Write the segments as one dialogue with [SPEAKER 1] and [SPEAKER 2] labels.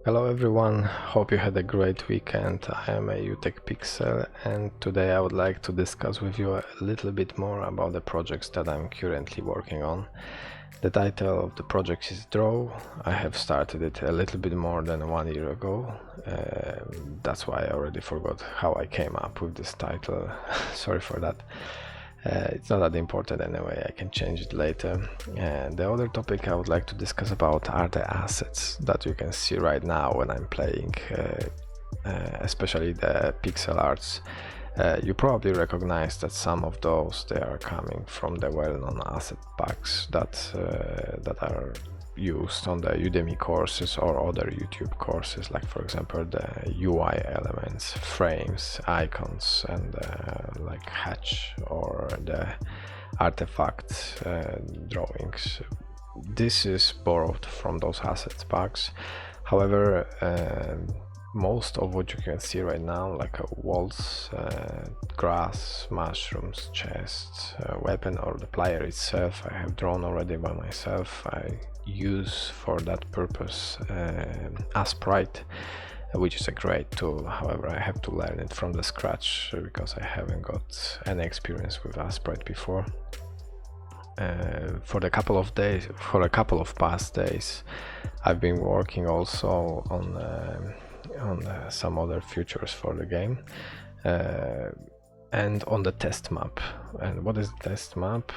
[SPEAKER 1] Hello everyone, hope you had a great weekend. I am a UTech Pixel and today I would like to discuss with you a little bit more about the projects that I'm currently working on. The title of the project is Draw. I have started it a little bit more than 1 year ago. That's why I already forgot how I came up with this title. Sorry for that. It's not that important anyway, I can change it later. And the other topic I would like to discuss about are the assets that you can see right now when I'm playing, especially the pixel arts. You probably recognize that some of those they are coming from the well-known asset packs that are used on the Udemy courses or other YouTube courses, like for example the UI elements, frames, icons, and like hatch or the artifact drawings. This is borrowed from those assets packs. However, most of what you can see right now, like walls, grass, mushrooms, chests, weapon, or the player itself, I have drawn already by myself. I use for that purpose Asprite, which is a great tool. However, I have to learn it from the scratch because I haven't got any experience with Asprite before. For a couple of past days, I've been working also on some other features for the game and on the test map. And what is the test map?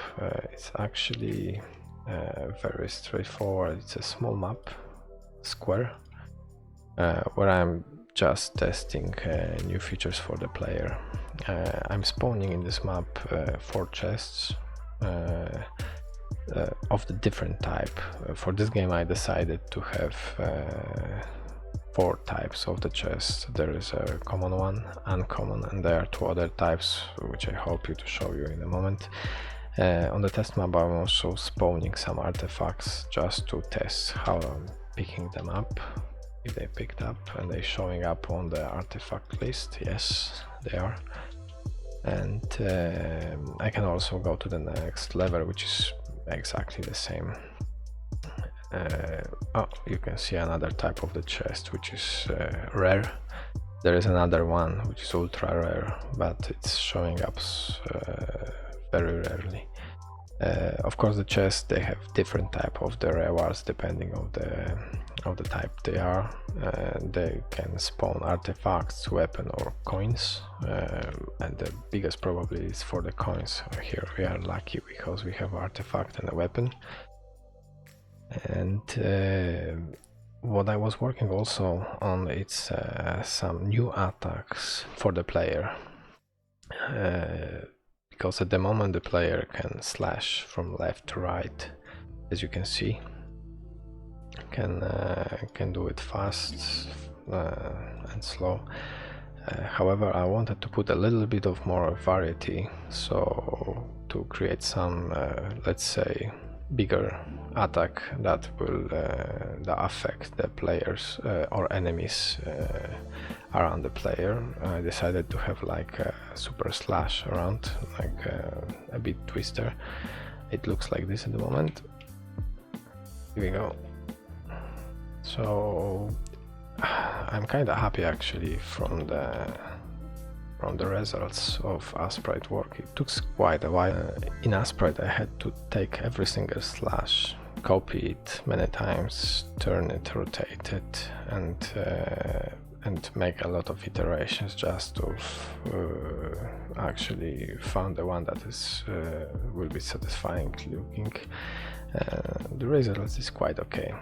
[SPEAKER 1] It's actually very straightforward. It's a small map, square, where I'm just testing new features for the player. I'm spawning in this map 4 chests of the different type. For this game I decided to have 4 types of the chest. There is a common one, uncommon, and there are 2 other types which I hope to show you in a moment. On the test map I'm also spawning some artifacts just to test how I'm picking them up, if they picked up, and they're showing up on the artifact list. Yes, they are. And I can also go to the next level, which is exactly the same. You can see another type of the chest, which is rare. There is another one which is ultra rare, but it's showing up very rarely. Of course, the chests, they have different type of the rewards depending on the type they are. They can spawn artifacts, weapon, or coins, and the biggest probably is for the coins. Here we are lucky because we have artifact and a weapon. And what I was working also on, it's some new attacks for the player, because at the moment the player can slash from left to right, as you can see. Can do it fast and slow. However, I wanted to put a little bit of more variety, so to create some let's say bigger attack that will affect the players or enemies around the player. I decided to have like a super slash around, like a bit twister. It looks like this at the moment. Here we go. So I'm kind of happy actually from the results of Asprite work. It took quite a while. In Asprite I had to take every single slash, copy it many times, turn it, rotate it, and make a lot of iterations just to actually find the one that is will be satisfying looking. The results is quite okay.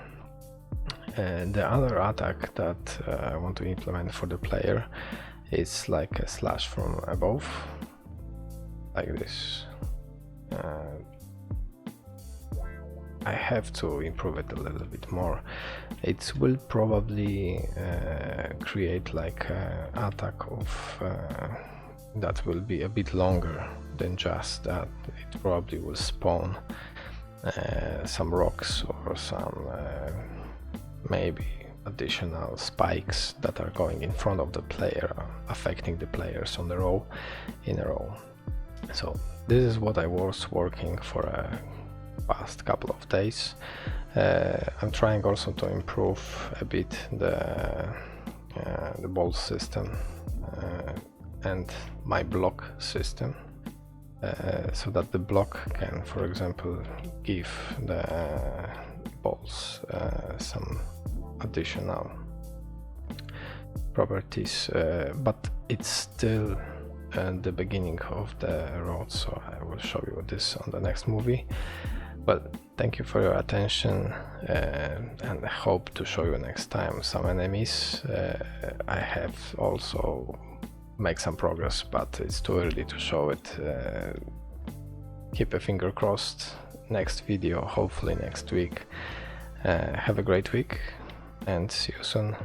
[SPEAKER 1] And the other attack that I want to implement for the player is like a slash from above, like this. I have to improve it a little bit more. It will probably create like an attack of that will be a bit longer than just that. It probably will spawn some rocks or some maybe additional spikes that are going in front of the player, affecting the players on the row in a row. So this is what I was working for a past couple of days. I'm trying also to improve a bit the bolt system and my block system, so that the block can, for example, give the bolts some additional properties, but it's still the beginning of the road, so I will show you this on the next movie. But thank you for your attention, and I hope to show you next time some enemies. I have also made some progress, but it's too early to show it. Keep a finger crossed. Next video, hopefully next week. Have a great week and see you soon.